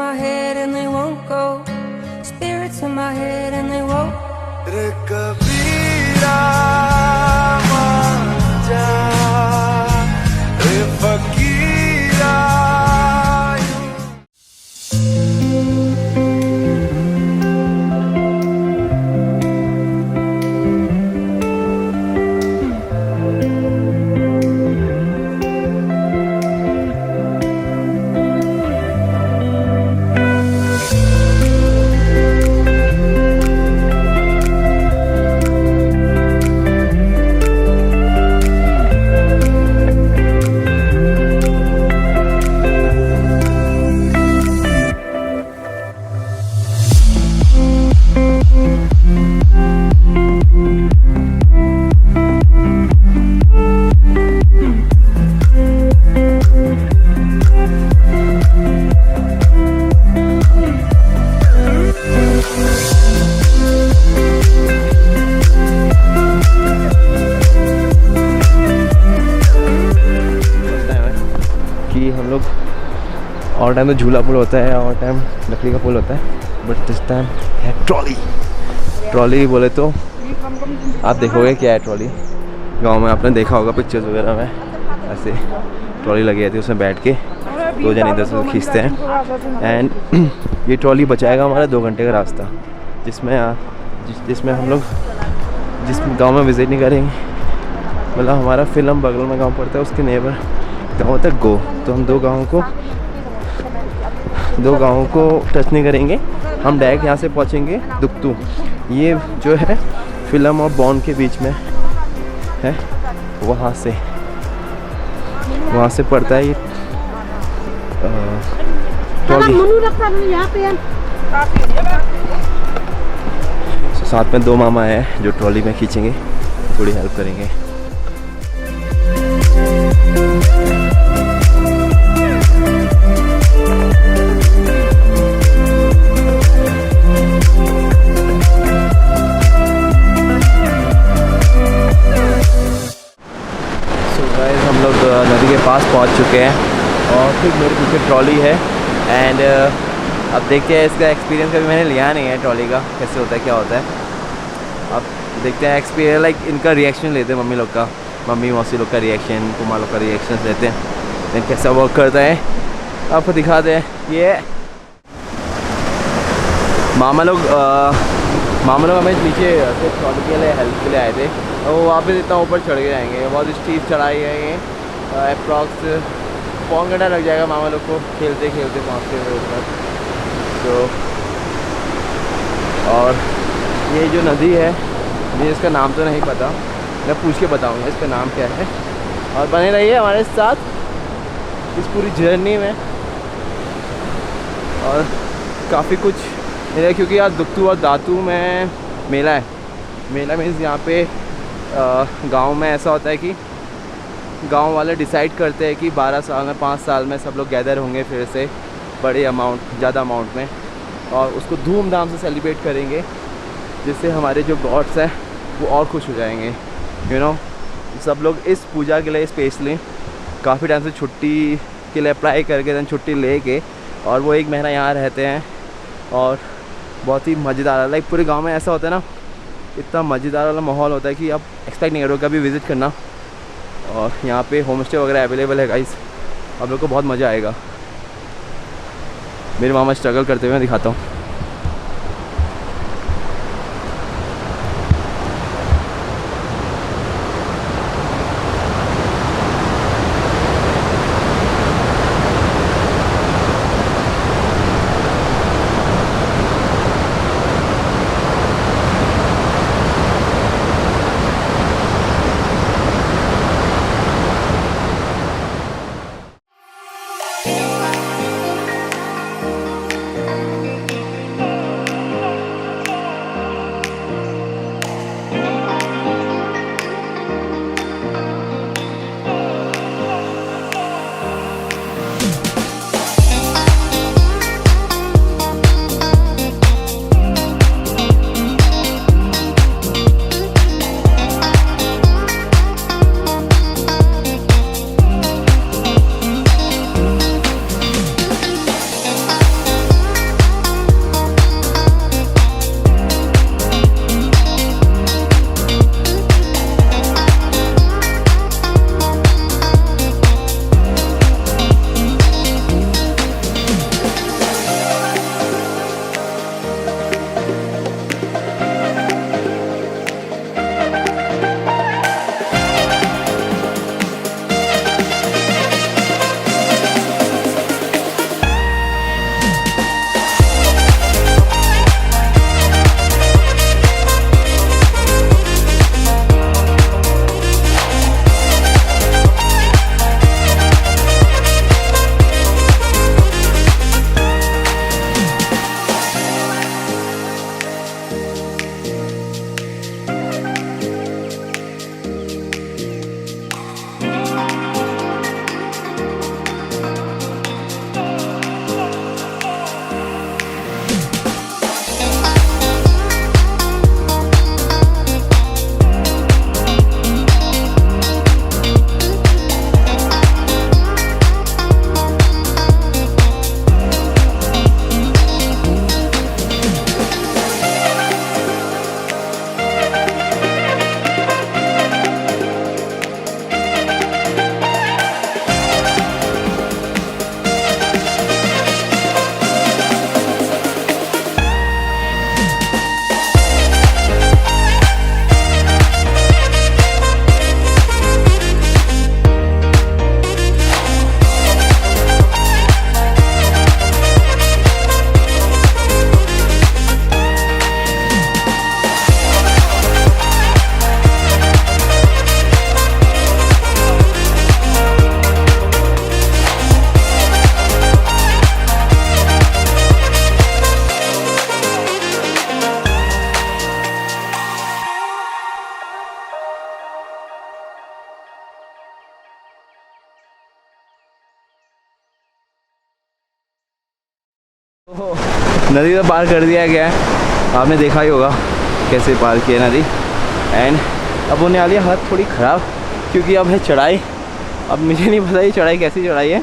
my head and they won't go. Spirits in my head and they won't. Re kabira manja, re fakira. और time तो झूला पुल होता है और time लकड़ी का पुल होता है, बट दिस टाइम है ट्रॉली। ट्रॉली बोले तो आप देखोगे क्या है ट्रॉली। गांव में आपने देखा होगा पिक्चर्स वगैरह में, ऐसे ट्रॉली लगी रहती है, उसमें बैठ के दो जन इधर से खींचते हैं। एंड ये ट्रॉली बचाएगा हमारा 2 घंटे का रास्ता, जिसमें हम लोग जिस गाँव में विज़िट नहीं करेंगे। मतलब हमारा फिल्म बगल में गाँव पड़ता है, उसके नेबर गाँव होता है गो, तो हम 2 गाँवों को टच नहीं करेंगे। हम डायरेक्ट यहाँ से पहुँचेंगे दुक्तू। ये जो है फिल्म और बॉन के बीच में है, वहाँ से पड़ता है ये ट्रॉली। साथ में 2 मामा हैं जो ट्रॉली में खींचेंगे, थोड़ी हेल्प करेंगे। हम लोग नदी के पास पहुंच चुके हैं और फिर मेरे पीछे ट्रॉली है। एंड अब देखते हैं, इसका एक्सपीरियंस कभी मैंने लिया नहीं है ट्रॉली का, कैसे होता है क्या होता है। अब देखते हैं एक्सपीरियंस, लाइक इनका रिएक्शन लेते हैं, मम्मी लोग का, मम्मी मौसी लोग का रिएक्शन, कुमार लोग का रिएक्शन लेते हैं, देन कैसा वर्क करता है आपको दिखाते हैं। ये मामा लोग हमें नीचे ट्रॉली के लिए हेल्प के लिए आए थे, और वो वापस इतना ऊपर चढ़ के जाएंगे। बहुत स्टीप चढ़ाई है ये, अप्रॉक्स 4 घंटा लग जाएगा मामा लोग को खेलते पहुँचते हुए ऊपर। तो और ये जो नदी है, मुझे इसका नाम तो नहीं पता, मैं पूछ के बताऊँगा इसका नाम क्या है। और बने रहिए हमारे साथ इस पूरी जर्नी में। और काफ़ी कुछ है, क्योंकि आज दुक्तू और दातू में मेला है। मेला मीन्स यहाँ पे गांव में ऐसा होता है कि गांव वाले डिसाइड करते हैं कि 12 साल में 5 साल में सब लोग गैदर होंगे फिर से बड़े ज़्यादा अमाउंट में, और उसको धूमधाम से सेलिब्रेट करेंगे, जिससे हमारे जो गॉड्स हैं वो और खुश हो जाएंगे। यू नो, सब लोग इस पूजा के लिए स्पेशली काफ़ी टाइम से छुट्टी के लिए अप्लाई करके देन छुट्टी लेके, और वो 1 महीना यहाँ रहते हैं। और बहुत ही मज़ेदार, लाइक पूरे गांव में ऐसा होता है ना, इतना मज़ेदार वाला माहौल होता है कि आप एक्सपेक्ट नहीं करोगे कभी विज़िट करना। और यहाँ पे होम स्टे वगैरह अवेलेबल है गाइस, आप लोग को बहुत मज़ा आएगा। मेरे मामा स्ट्रगल करते हुए मैं दिखाता हूँ। नदी तो पार कर दिया गया है, आपने देखा ही होगा कैसे पार किया नदी। एंड अब होने वाली है हालत थोड़ी ख़राब, क्योंकि अब है चढ़ाई। अब मुझे नहीं पता ये चढ़ाई कैसी चढ़ाई है।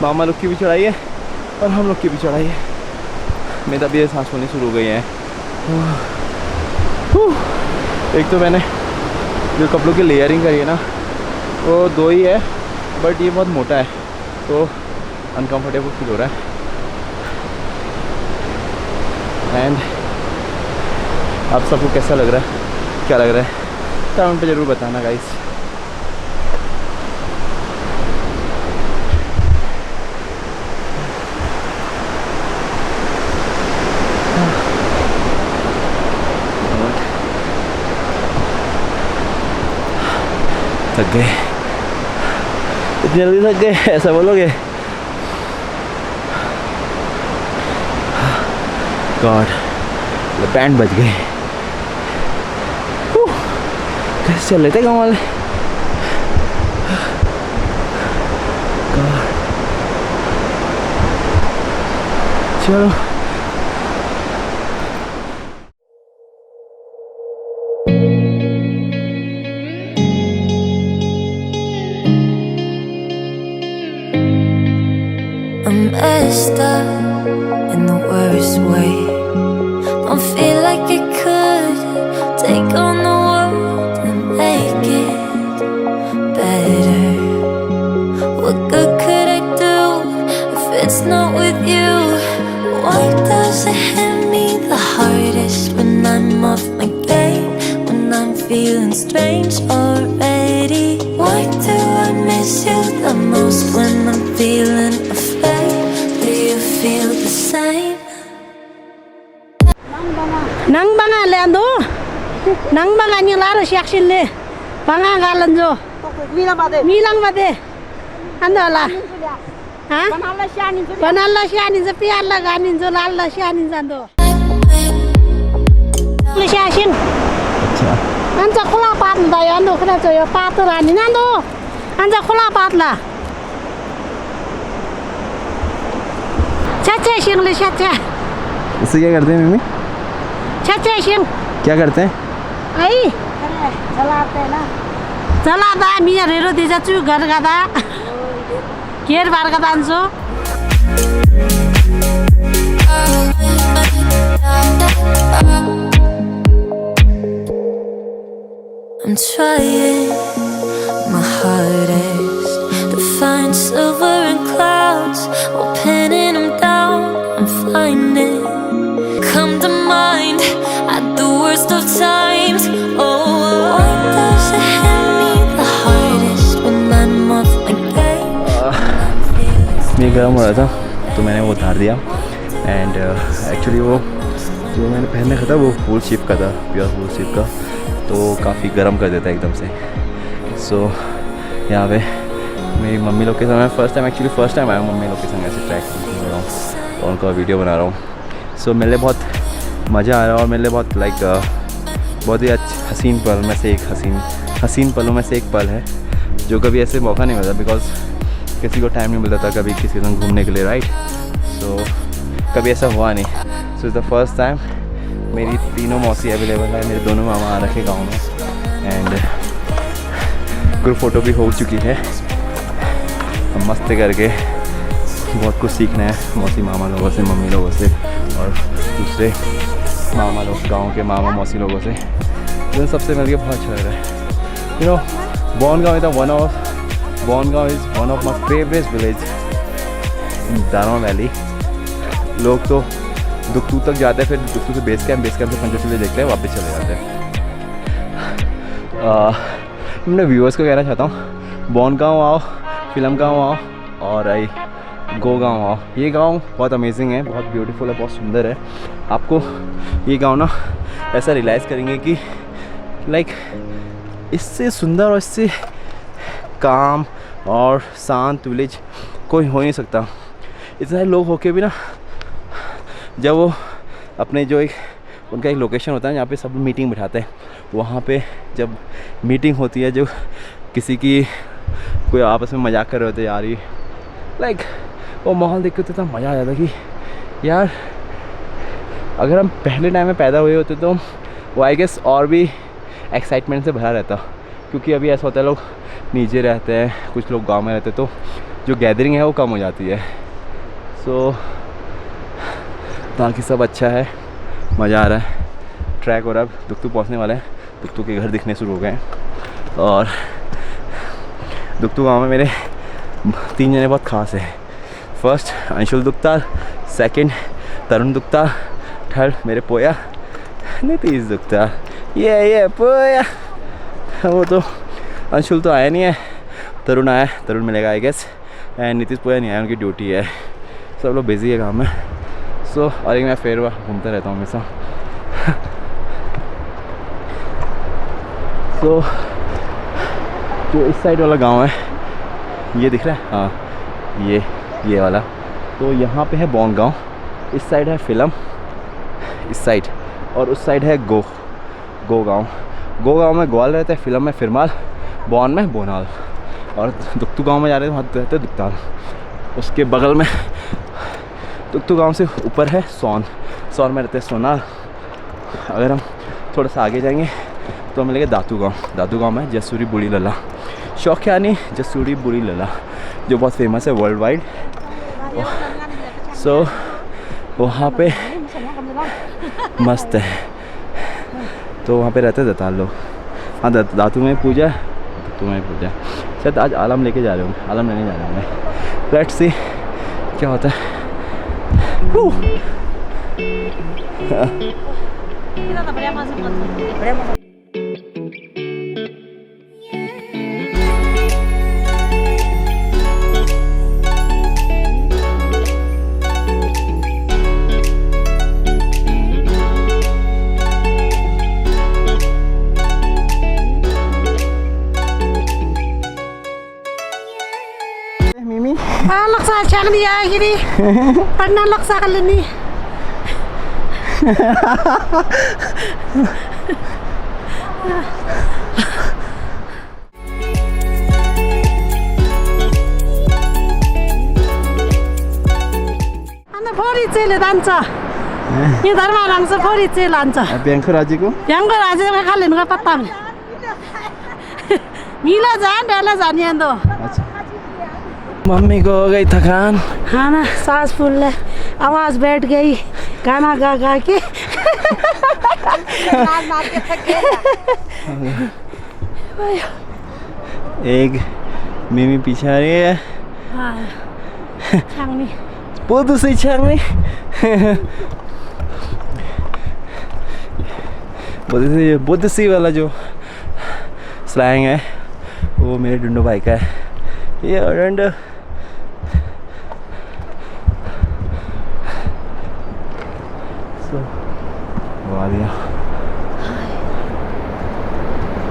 मामा लोग की भी चढ़ाई है और हम लोग की भी चढ़ाई है। मेरी तबीयत सांस होनी शुरू हो गई है। एक तो मैंने जो कपड़ों की लेयरिंग करी है ना, वो 2 ही है, बट ये बहुत मोटा है तो अनकंफर्टेबल फील हो रहा है। एंड आप सबको कैसा लग रहा है, क्या लग रहा है, कमेंट पे ज़रूर बताना गाइस। थक गए, इतनी जल्दी थक गए ऐसा बोलोगे? गॉड, बैंड बज गए। कैसे चल रहे थे गाँव वाले? चलो I'm messed up in the worst way. Don't feel like I could take on the world and make it better. What good could I do if it's not with you? Why does it hit me the hardest when I'm off my game? When I'm feeling strange already? Why do I miss you the most when I'm feeling afraid? Do you feel the same? nang banga lendo nang banga ni laro siaksin le banga galanjo milang bade andola ha banalla sianin je pialla ganin jo lalla sianin jando le siasin अच्छा anja khola pat da yando khna jo yo pat rani nando anja khola pat la chacha sing le chacha इससे क्या करते हैं mummy? chacha sing क्या करते हैं? आई चलादा मियारेरो दिजा छु घर गादा केर बार गादा अन्सो I'm trying my hardest to find silver in clouds while pinning them down. I'm finding come to mind at the worst of times. Oh, why does it hit me the hardest when I'm off my game? मैं गर्म हो रहा था तो मैंने वो उतार दिया। एंड एक्चुअली वो जो मैंने पहनने का था वो फुल शिप का था, प्योर फुल शिप का, तो काफ़ी गर्म कर देता है एकदम से। सो यहाँ पे मेरी मम्मी लोग के साथ मैं फर्स्ट टाइम आया हूँ मम्मी लोग के संग ऐसे ट्रैक कर रहा हूँ और उनका वीडियो बना रहा हूँ। सो मेरे लिए बहुत मज़ा आ रहा है और मेरे लिए बहुत बहुत ही हसीन पल में से एक हसीन पलों में से एक पल है जो कभी ऐसे मौका नहीं मिलता, बिकॉज किसी को टाइम नहीं मिलता था कभी किसी दिन घूमने के लिए, राइट। सो कभी ऐसा हुआ नहीं। So is the first time मेरी तीनों मौसी अवेलेबल है, मेरे दोनों मामा आ रखे गाँव में। एंड ग्रुप फ़ोटो भी हो चुकी है। हम मस्त करके बहुत कुछ सीखना है मौसी मामा लोगों से, मम्मी लोगों से और दूसरे मामा लोग, गांव के मामा मौसी लोगों से। इन सबसे मिलके बहुत अच्छा लग रहा है। You know Bongaon is one of my favourite village in Danwa valley. लोग तो दुखतू तक जाते हैं, फिर दुखतू से बेस कैंप से पंचशील देखते हैं, वापस चले जाते हैं। मैं व्यूअर्स को कहना चाहता हूँ बोनगांव आओ, फिल्म गाँव आओ और गो गाँव आओ। ये गांव बहुत अमेजिंग है, बहुत ब्यूटीफुल है, बहुत सुंदर है। आपको ये गांव ना ऐसा रियलाइज़ करेंगे कि लाइक इससे सुंदर और इससे काम और शांत विलेज कोई हो नहीं सकता। इतने लोग होके भी ना, जब वो अपने जो उनका एक लोकेशन होता है जहाँ पे सब मीटिंग बिठाते हैं, वहाँ पे जब मीटिंग होती है, जो किसी की कोई आपस में मजाक कर रहे होते हैं यार, ये लाइक वो माहौल देख के तो इतना मज़ा आ जाता कि यार अगर हम पहले टाइम में पैदा हुए होते तो वो आई गेस और भी एक्साइटमेंट से भरा रहता, क्योंकि अभी ऐसा होता है लोग नीचे रहते हैं, कुछ लोग गांव में रहते हैं, तो जो गैदरिंग है वो कम हो जाती है। सो बाकी सब अच्छा है, मज़ा आ रहा है। ट्रैक और अब दुक्तू पहुंचने वाले हैं, दुक्तू के घर दिखने शुरू हो गए हैं। और दुक्तू गांव में मेरे 3 जने बहुत ख़ास है। फर्स्ट अंशुल दुक्ता, सेकंड तरुण दुक्ता, थर्ड मेरे पोया नीतीश दुक्ता। ये पोया, वो तो अंशुल तो आया नहीं है, तरुण आया, तरुण मिलेगा आई गेस, एंड नीतीश पोया नहीं आया, उनकी ड्यूटी है, सब लोग बिजी है काम में। सो और एक मैं फिर घूमता रहता हूँ हमेशा। तो जो इस साइड वाला गांव है ये दिख रहा है, हाँ ये वाला, तो यहाँ पे है बॉन्ग गांव, इस साइड है फिल्म, इस साइड, और उस साइड है गो गांव। गो गांव में ग्वाल रहता है, फिल्म में फिरमाल, बॉन में बोनाल, और दुक्तू गांव में जा रहे हैं वहाँ रहते हैं दुक्ताल। उसके बगल में दुक्तू गांव से ऊपर है सौन में रहते हैं सोनाल। अगर हम थोड़ा सा आगे जाएंगे तो हम मिलेंगे दातू गांव में जसूरी बुढ़ी लला, शौकियानी जसूरी बुढ़ी लला, जो बहुत फेमस है वर्ल्ड वाइड। सो वहाँ पे मस्त है, तो वहाँ पे रहते हैं दताल लोग। हाँ दातू में पूजा, शायद आज आलम लेके जा रहे होंगे, आलम लेने जा रहे होंगे। लेट्स सी क्या होता है। Laksa siya ni Agiri. Pag nalaksa ka lang ni. Ano pori chele dancha. Ni dharma lang sa pori chele dancha. Banker राजी को का खालिन का पत्ता में. मिला जान डाला जानी अंदो. अच्छा मम्मी को हो गई थकान, हाँ ना, सांस फूल है, आवाज़ बैठ गई, गाना गा गा के। एक मिमी पीछे आ रही है, हाँ, छांगनी, बुद्ध सी वाला जो स्लैंग है वो मेरे डंडो भाई का है। ये डंडो दिया।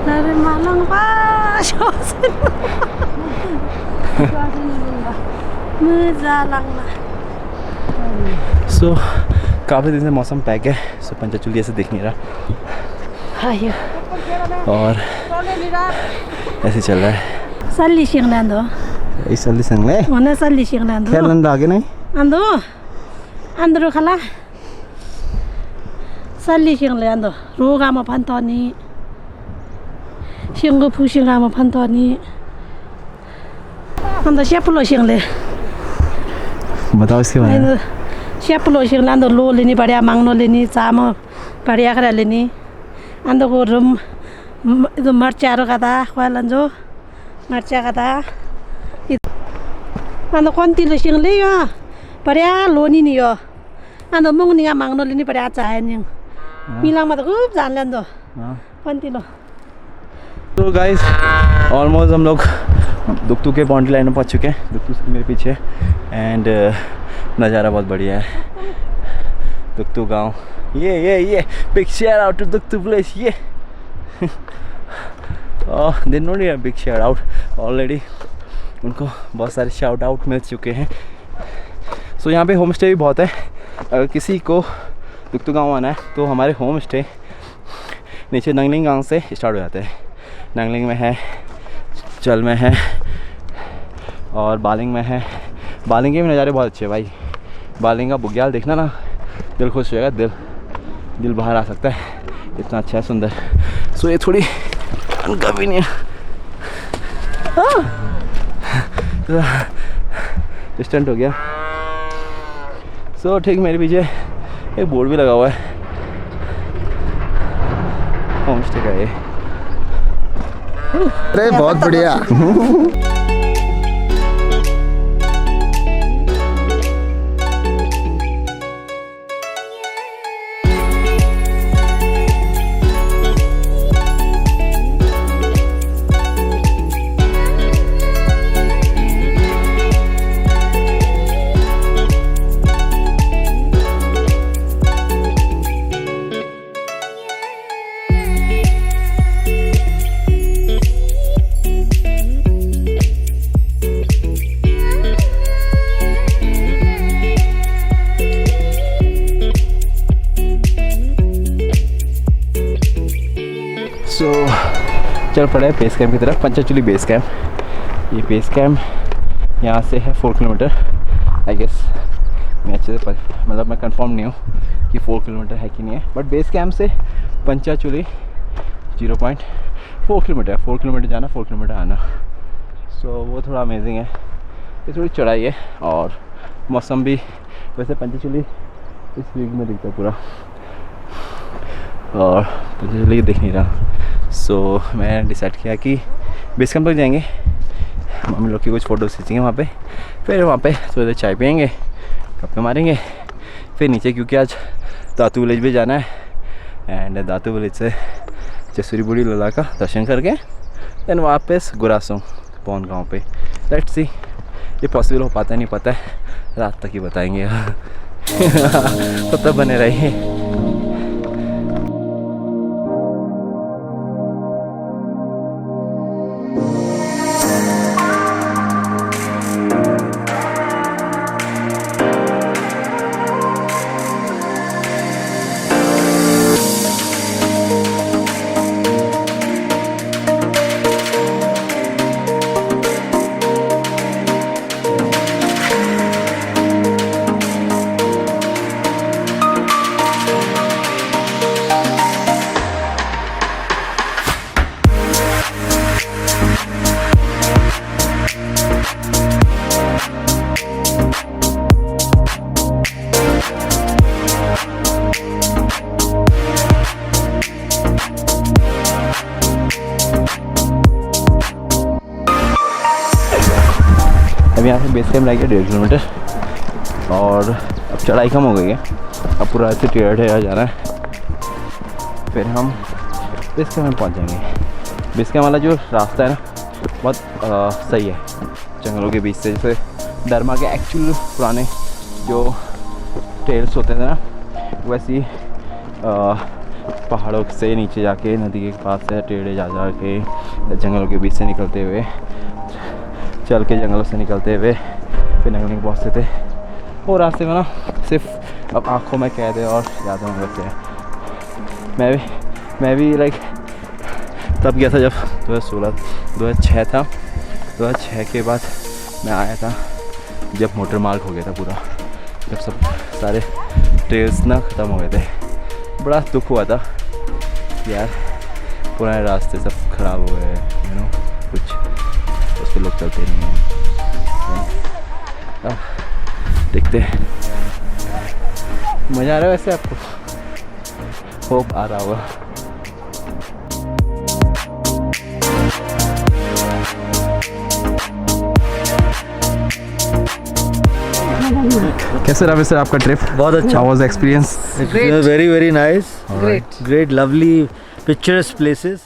Dari Malang Pak, सो काफ़ी दिन से मौसम पैक है, सो पंचाचूली ऐसे दिख नहीं रहा और ऐसे चल रहा है। Sali Shinglando. इस साल संगले Mana Sali Shinglando? खेलन आगे नहीं Andro khala. Sali Shinglando. Roga ma pantoni. Shingo pushinga ma pantoni. Ando Shapulo Shingle. बताओ इसके बारे में। Shapulo Shinglando lo leni बढ़िया मांगनो लेनी चामो बढ़िया करा लेनी अंदर को रूम इधर मर्चारो का था ख्वालंजो मर्चा का था अंदर कौन ती लशिंगले या बढ़िया लोनी नहीं यो अंदर मुंगनी का मांगनो लेनी बढ़िया चाहे नहीं मिलांग मत खूब जान लेंदो कौन ती लो। तो गाइस ऑलमोस्ट हम लोग दुक्तू के बाउंड्री लाइन में पहुंच चुके हैं। दुक्तू से मेरे पीछे एंड नज़ारा बहुत बढ़िया है। दुक्तू गांव ये big share out to Duktu place ये they no need a big share out already, उनको बहुत सारे शाउट आउट मिल चुके हैं। सो यहाँ पे होम स्टे भी बहुत है। अगर किसी को दुक्तू गांव आना है तो हमारे होम स्टे नीचे नंगलिंग गांव से स्टार्ट हो जाते हैं। नंगलिंग में है, चल में है और बालिंग में है, बालिंग के भी नज़ारे बहुत अच्छे हैं भाई। बालिंग का बुग्याल देखना ना, दिल खुश हो जाएगा, दिल बाहर आ सकता है, इतना अच्छा है, सुंदर। सो ये थोड़ी अनका भी नहीं है, डिस्टेंट हो गया। सो ठीक मेरे पीछे एक बोर्ड भी लगा हुआ है, होम स्टे का ये। अरे बहुत बढ़िया। सो चल पड़े बेस कैंप की तरफ, पंचाचूली बेस कैंप। ये बेस कैंप यहाँ से है 4 किलोमीटर आई गेस। मैं अच्छे से मतलब मैं कंफर्म नहीं हूँ कि 4 किलोमीटर है कि नहीं है, बट बेस कैंप से पंचाचूली 0.4 किलोमीटर है। 4 किलोमीटर जाना, 4 किलोमीटर आना। सो वो थोड़ा अमेजिंग है। ये थोड़ी चढ़ाई है और मौसम भी वैसे पंचाचूली इस वीक में दिखता है पूरा, और पंचाचूली दिख नहीं रहा। सो मैं डिसाइड किया कि बेस कैंप तक जाएंगे, मम्मी लोग की कुछ फ़ोटोज़ खींचेंगे वहाँ पे, फिर वहाँ पे थोड़ी देर चाय पियेंगे, गप्पे मारेंगे, फिर नीचे, क्योंकि आज दातू विलेज भी जाना है। एंड दातू विलेज से जसुरी बूढ़ी लला का दर्शन करके देन वापस गुरासों पौन गाँव पे। लेट्स सी ये पॉसिबल हो पाता है नहीं पता है, रात तक ही बताएंगे। तो तब बने रहिए। अब यहाँ से बेस कैंप रह गया 1.5 किलोमीटर, और अब चढ़ाई कम हो गई है, अब पूरा ऐसे टेढ़ा जाना है, फिर हम बेस कैंप में पहुँच जाएंगे। बेस कैंप वाला जो रास्ता है ना बहुत सही है, जंगलों के बीच से, जैसे दरमा के एक्चुअल पुराने जो ट्रेल्स होते थे ना, वैसी पहाड़ों से नीचे जाके नदी के पास से टेढ़े जा के जंगलों के बीच से निकलते हुए, चल के जंगलों से निकलते हुए फिर नगनी पहुँचते थे। वो रास्ते में ना सिर्फ अब आँखों में कैद है और यादों में बचे हैं। मैं भी लाइक तब गया था जब 2006 था। 2006 के बाद मैं आया था जब मोटर मार्ग हो गया था पूरा, जब सब सारे ट्रेल्स ना ख़त्म हो गए थे। बड़ा दुख हुआ था यार, पुराने रास्ते सब ख़राब हो गए, यू नो, कुछ उस पर लोग चलते नहीं हैं। देखते हैं, मज़ा आ रहा है वैसे आपको, होप आ रहा होगा। कैसे रहा वैसे आपका ट्रिप? बहुत अच्छा। How was the experience? Very nice. Great, lovely, picturesque places.